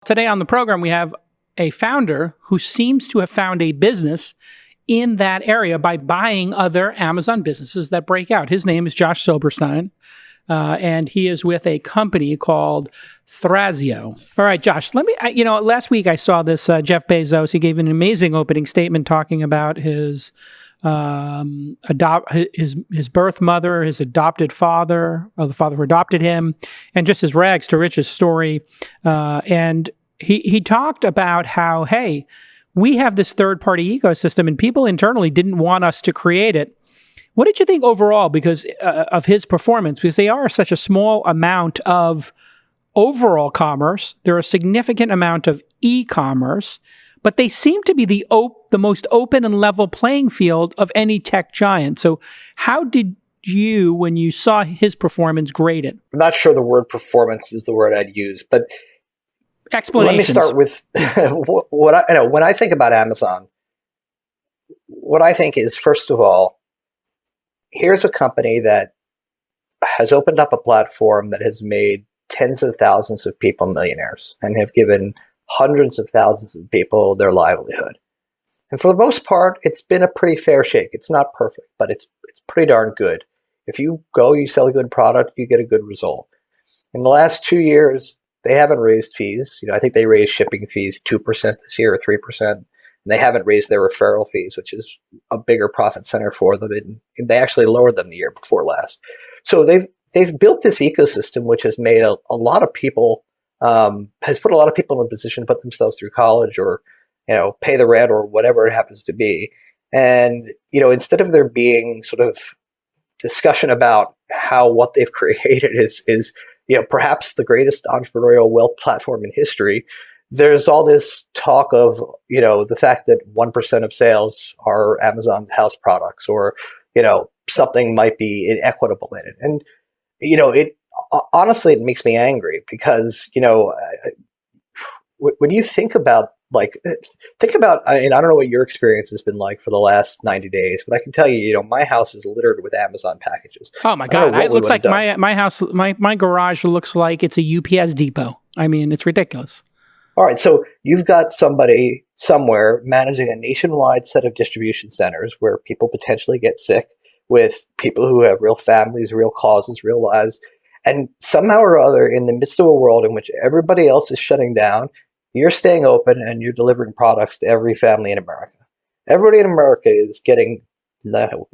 Today on the program, we have a founder who seems to have found a business in that area by buying other Amazon businesses that break out. His name is Josh Silberstein, and he is with a company called Thrasio. All right, Josh, last week I saw this Jeff Bezos. He gave an amazing opening statement talking about his birth mother, his adopted father, or the father who adopted him, and just his rags to riches story. And he talked about how, hey, we have this third-party ecosystem, and people internally didn't want us to create it. What did you think overall because of his performance? Because they are such a small amount of overall commerce. They're a significant amount of e-commerce, but they seem to be the most open and level playing field of any tech giant. So how did you, when you saw his performance, grade it? I'm not sure the word performance is the word I'd use, but let me start with when I think about Amazon, what I think is, first of all, here's a company that has opened up a platform that has made tens of thousands of people millionaires and have given hundreds of thousands of people their livelihood. And for the most part, it's been a pretty fair shake. It's not perfect, but it's pretty darn good. If you go, you sell a good product, you get a good result. In the last 2 years, they haven't raised fees. I think they raised shipping fees 2% this year or 3%. And they haven't raised their referral fees, which is a bigger profit center for them. And they actually lowered them the year before last. So they've built this ecosystem, which has made a lot of people, has put a lot of people in a position to put themselves through college or, pay the rent or whatever it happens to be. And, instead of there being sort of discussion about how what they've created is perhaps the greatest entrepreneurial wealth platform in history, there's all this talk of, the fact that 1% of sales are Amazon house products or, something might be inequitable in it. And, honestly, it makes me angry because, when you think about, and I don't know what your experience has been like for the last 90 days, but I can tell you, my house is littered with Amazon packages. Oh my God. It looks like my house, my garage looks like it's a UPS depot. I mean, it's ridiculous. All right. So you've got somebody somewhere managing a nationwide set of distribution centers where people potentially get sick with people who have real families, real causes, real lives. And somehow or other, in the midst of a world in which everybody else is shutting down, you're staying open and you're delivering products to every family in America. Everybody in America is getting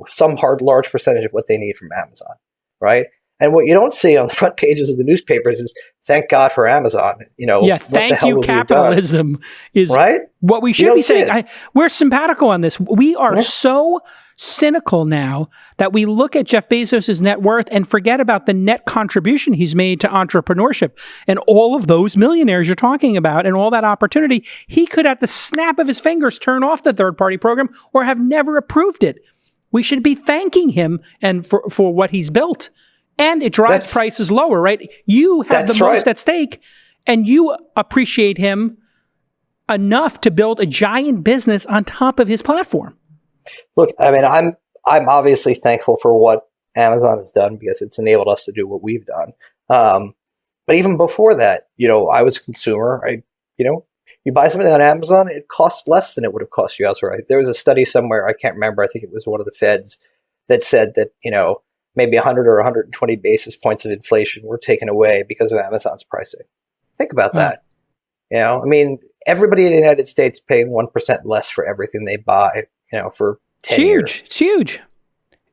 some large percentage of what they need from Amazon, right? And what you don't see on the front pages of the newspapers is, thank God for Amazon. Thank you, capitalism is right? What we should be saying. We're simpatico on this. We are so cynical now that we look at Jeff Bezos' net worth and forget about the net contribution he's made to entrepreneurship and all of those millionaires you're talking about and all that opportunity. He could, at the snap of his fingers, turn off the third-party program or have never approved it. We should be thanking him and for what he's built. And it drives prices lower, right? You have the most at stake, and you appreciate him enough to build a giant business on top of his platform. Look, I mean, I'm obviously thankful for what Amazon has done because it's enabled us to do what we've done. But even before that, I was a consumer. You buy something on Amazon, it costs less than it would have cost you elsewhere. There was a study somewhere, I can't remember, I think it was one of the feds, that said that, maybe 100 or 120 basis points of inflation were taken away because of Amazon's pricing. Think about that. Everybody in the United States paying 1% less for everything they buy, for 10 years. It's huge.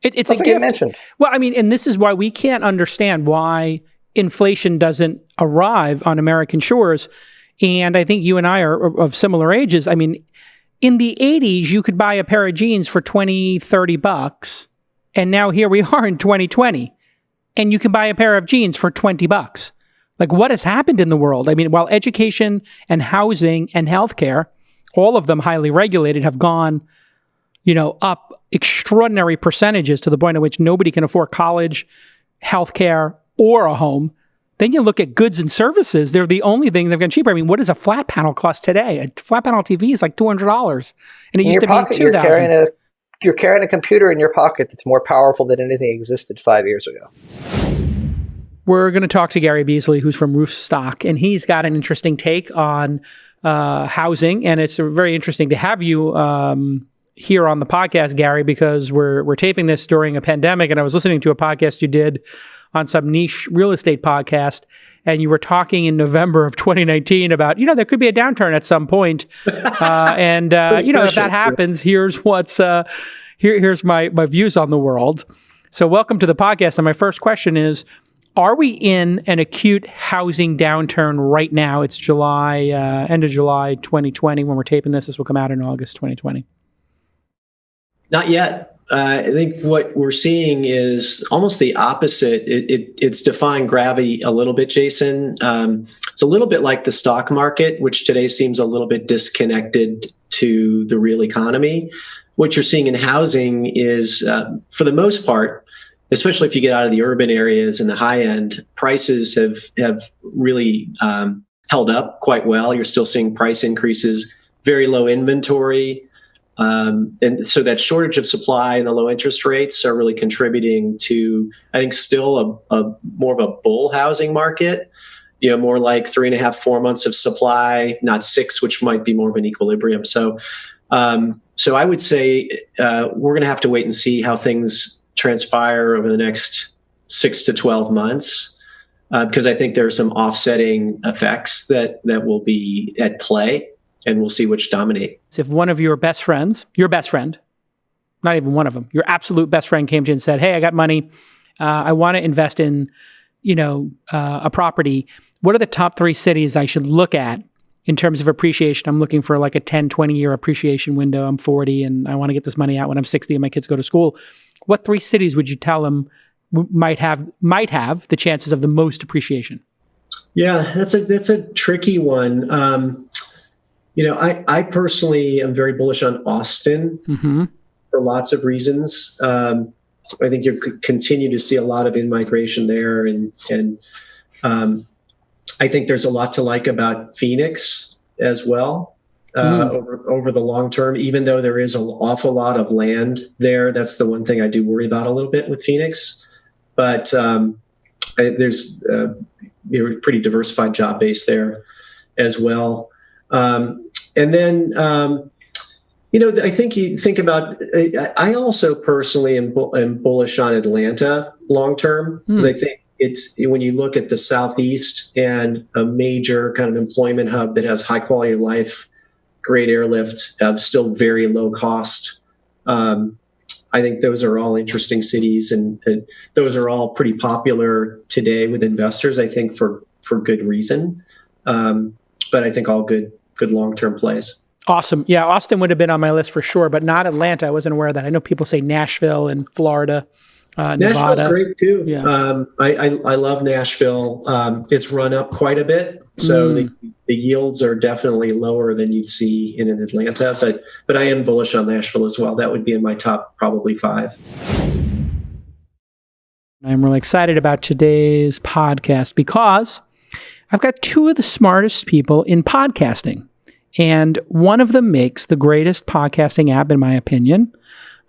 It's a gift. Mentioned. Well, and this is why we can't understand why inflation doesn't arrive on American shores. And I think you and I are of similar ages. I mean, in the 80s, you could buy a pair of jeans for $20, $30. And now here we are in 2020, and you can buy a pair of jeans for $20. Like, what has happened in the world? I mean, while education and housing and healthcare, all of them highly regulated, have gone, up extraordinary percentages to the point at which nobody can afford college, healthcare, or a home. Then you look at goods and services. They're the only thing that have gotten cheaper. I mean, what does a flat panel cost today? A flat panel TV is like $200, and it used to be $2,000. You're carrying a computer in your pocket that's more powerful than anything existed 5 years ago. We're going to talk to Gary Beasley, who's from Roofstock, and he's got an interesting take on housing. And it's very interesting to have you here on the podcast, Gary, because we're taping this during a pandemic. And I was listening to a podcast you did on some niche real estate podcast, and you were talking in November of 2019 about, there could be a downturn at some point. If that happens, here's what's here's my views on the world. So welcome to the podcast. And my first question is, are we in an acute housing downturn right now? It's July, end of July 2020 when we're taping this. This will come out in August 2020. Not yet. I think what we're seeing is almost the opposite. It's defying gravity a little bit, Jason. It's a little bit like the stock market, which today seems a little bit disconnected to the real economy. What you're seeing in housing is, for the most part, especially if you get out of the urban areas and the high end, prices have really held up quite well. You're still seeing price increases, very low inventory. And so that shortage of supply and the low interest rates are really contributing to, I think, still a more of a bull housing market, more like 3.5, 4 months of supply, not 6, which might be more of an equilibrium. So I would say we're going to have to wait and see how things transpire over the next 6 to 12 months, because I think there are some offsetting effects that will be at play, and we'll see which dominate. So if one of your best friends, not even one of them, your absolute best friend came to you and said, hey, I got money, I want to invest in, a property. What are the top 3 cities I should look at in terms of appreciation? I'm looking for like a 10, 20-year appreciation window. I'm 40 and I want to get this money out when I'm 60 and my kids go to school. What 3 cities would you tell them might have the chances of the most appreciation? Yeah, that's a tricky one. I personally am very bullish on Austin for lots of reasons. I think you continue to see a lot of in-migration there, and I think there's a lot to like about Phoenix as well. Over the long term, even though there is an awful lot of land there. That's the one thing I do worry about a little bit with Phoenix. But there's a pretty diversified job base there as well. And then, I think you think about, I also personally am bullish on Atlanta long term, because I think it's, when you look at the Southeast and a major kind of employment hub that has high quality of life, great airlift, still very low cost. I think those are all interesting cities, and those are all pretty popular today with investors, I think for good reason. But I think all good long-term plays. Awesome. Yeah, Austin would have been on my list for sure, but not Atlanta. I wasn't aware of that. I know people say Nashville and Florida, Nashville's Nevada. Great too. Yeah. I love Nashville. It's run up quite a bit, so the yields are definitely lower than you'd see in Atlanta. But I am bullish on Nashville as well. That would be in my top probably 5. I'm really excited about today's podcast because I've got 2 of the smartest people in podcasting, and one of them makes the greatest podcasting app, in my opinion.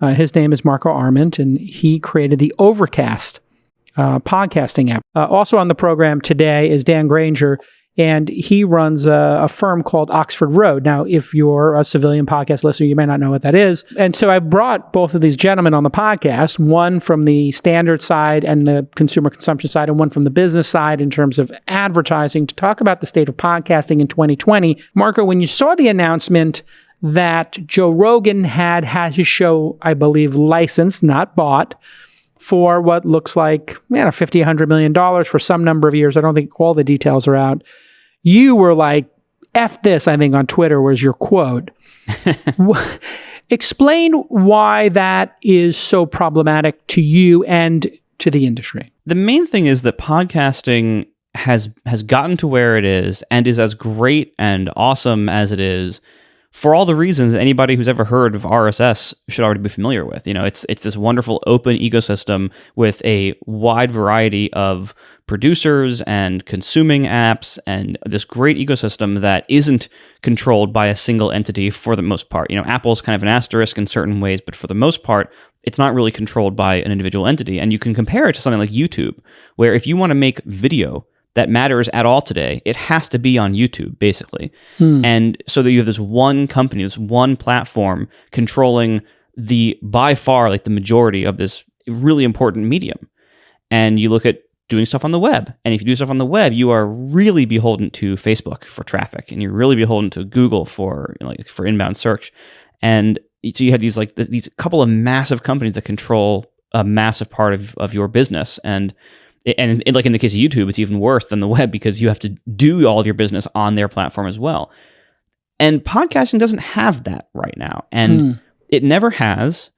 His name is Marco Arment, and he created the Overcast podcasting app. Also on the program today is Dan Granger, and he runs a firm called Oxford Road. Now, if you're a civilian podcast listener, you may not know what that is. And so I brought both of these gentlemen on the podcast, one from the standard side and the consumer consumption side, and one from the business side in terms of advertising, to talk about the state of podcasting in 2020. Marco, when you saw the announcement that Joe Rogan had his show, I believe, licensed, not bought, for what looks like $50, $100 million for some number of years. I don't think all the details are out. You were like, F this, I think, on Twitter was your quote. Explain why that is so problematic to you and to the industry. The main thing is that podcasting has gotten to where it is and is as great and awesome as it is for all the reasons that anybody who's ever heard of RSS should already be familiar with. It's this wonderful open ecosystem with a wide variety of producers and consuming apps, and this great ecosystem that isn't controlled by a single entity for the most part. Apple's kind of an asterisk in certain ways, but for the most part, it's not really controlled by an individual entity. And you can compare it to something like YouTube, where if you want to make video that matters at all today, it has to be on YouTube, basically. And so that you have this one company, this one platform controlling by far, like the majority of this really important medium. And you look at doing stuff on the web. And if you do stuff on the web, you are really beholden to Facebook for traffic, and you're really beholden to Google for for inbound search. And so you have these these couple of massive companies that control a massive part of your business. And like in the case of YouTube, it's even worse than the web because you have to do all of your business on their platform as well. And podcasting doesn't have that right now, and it never has.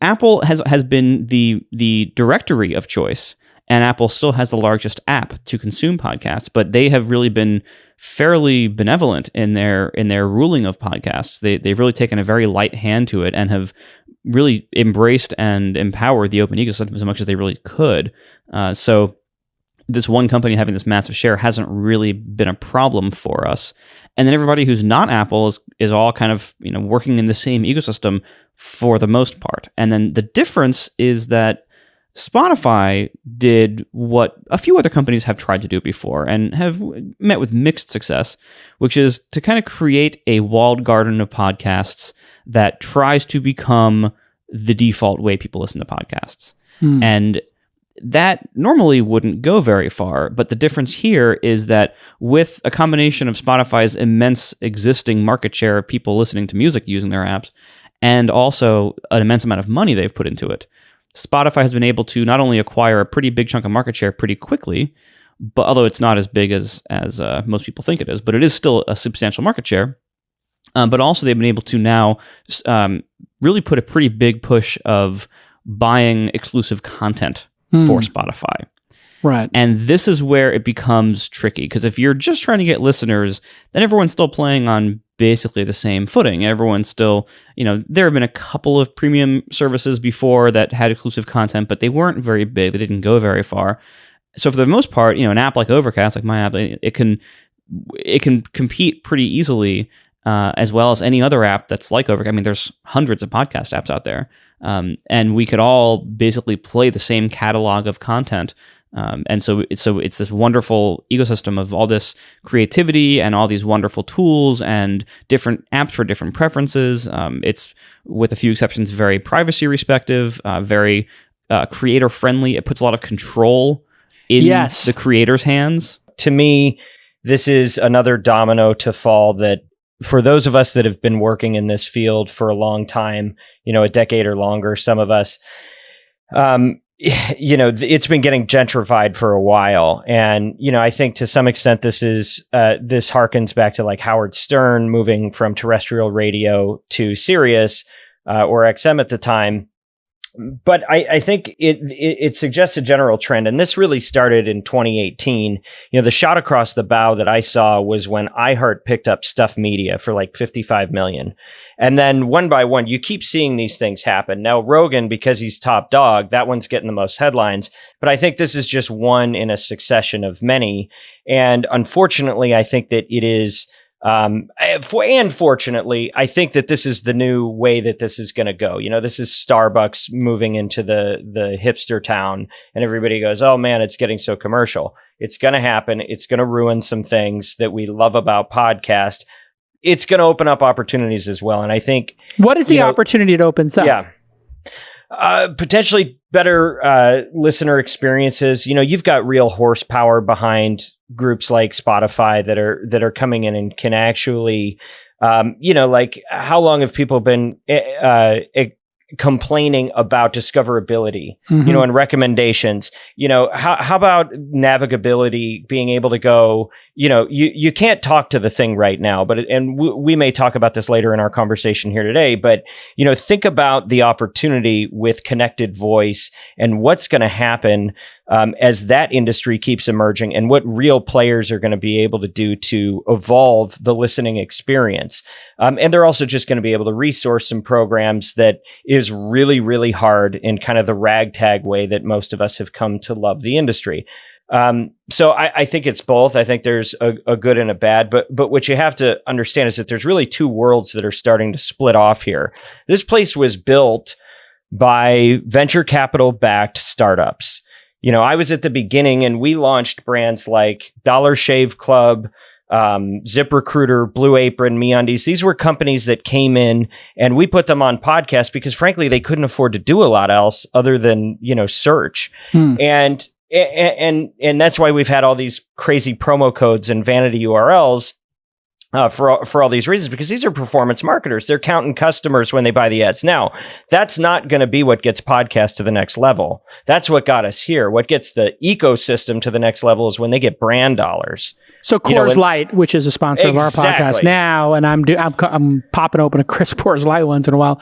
Apple has been the directory of choice, and Apple still has the largest app to consume podcasts, but they have really been fairly benevolent in their ruling of podcasts. They've really taken a very light hand to it and have really embraced and empowered the open ecosystem as much as they really could. So this one company having this massive share hasn't really been a problem for us. And then everybody who's not Apple is all kind of working in the same ecosystem for the most part. And then the difference is that Spotify did what a few other companies have tried to do before and have met with mixed success, which is to kind of create a walled garden of podcasts that tries to become the default way people listen to podcasts. And that normally wouldn't go very far, but the difference here is that with a combination of Spotify's immense existing market share of people listening to music using their apps, and also an immense amount of money they've put into it, Spotify has been able to not only acquire a pretty big chunk of market share pretty quickly, but although it's not as big as most people think it is, but it is still a substantial market share. But also they've been able to now really put a pretty big push of buying exclusive content for Spotify. Right. And this is where it becomes tricky, because if you're just trying to get listeners, then everyone's still playing on basically the same footing. Everyone's still, there have been a couple of premium services before that had exclusive content, but they weren't very big. They didn't go very far. So for the most part, an app like Overcast, like my app, it can compete pretty easily, as well as any other app that's like Overcast. I mean, there's hundreds of podcast apps out there. And we could all basically play the same catalog of content. And so it's this wonderful ecosystem of all this creativity and all these wonderful tools and different apps for different preferences. It's, with a few exceptions, very privacy respective, very creator friendly. It puts a lot of control in the creator's hands. To me, this is another domino to fall that, for those of us that have been working in this field for a long time, a decade or longer, some of us, it's been getting gentrified for a while. And, I think to some extent this harkens back to like Howard Stern moving from terrestrial radio to Sirius, or XM at the time. But I think it suggests a general trend, and this really started in 2018. The shot across the bow that I saw was when iHeart picked up Stuff Media for like $55 million. And then one by one, you keep seeing these things happen. Now, Rogan, because he's top dog, that one's getting the most headlines. But I think this is just one in a succession of many. And unfortunately, I think that it is... and fortunately, I think that this is the new way that this is going to go. This is Starbucks moving into the hipster town, and everybody goes, "Oh man, it's getting so commercial." It's going to happen. It's going to ruin some things that we love about podcast. It's going to open up opportunities as well. And I think, what is the opportunity it opens up? Yeah. Potentially better listener experiences. You've got real horsepower behind groups like Spotify that are coming in and can actually, like, how long have people been complaining about discoverability, and recommendations? How about navigability, being able to go, you can't talk to the thing right now, but, we may talk about this later in our conversation here today, but, think about the opportunity with connected voice and what's going to happen as that industry keeps emerging, and what real players are going to be able to do to evolve the listening experience. And they're also just going to be able to resource some programs that is really, really hard in kind of the ragtag way that most of us have come to love the industry. So I think it's both. I think there's a good and a bad, but what you have to understand is that there's really two worlds that are starting to split off here. This place was built by venture capital backed startups. You know, I was at the beginning and we launched brands like Dollar Shave Club, ZipRecruiter, Blue Apron, MeUndies. These were companies that came in and we put them on podcasts because frankly, they couldn't afford to do a lot else other than, you know, search. And that's why we've had all these crazy promo codes and vanity URLs for all these reasons, because these are performance marketers. They're counting customers when they buy the ads. Now, that's not going to be what gets podcasts to the next level. That's what got us here. What gets the ecosystem to the next level is when they get brand dollars. So Coors Light, which is a sponsor of our podcast now, and I'm popping open a Chris Coors Light once in a while.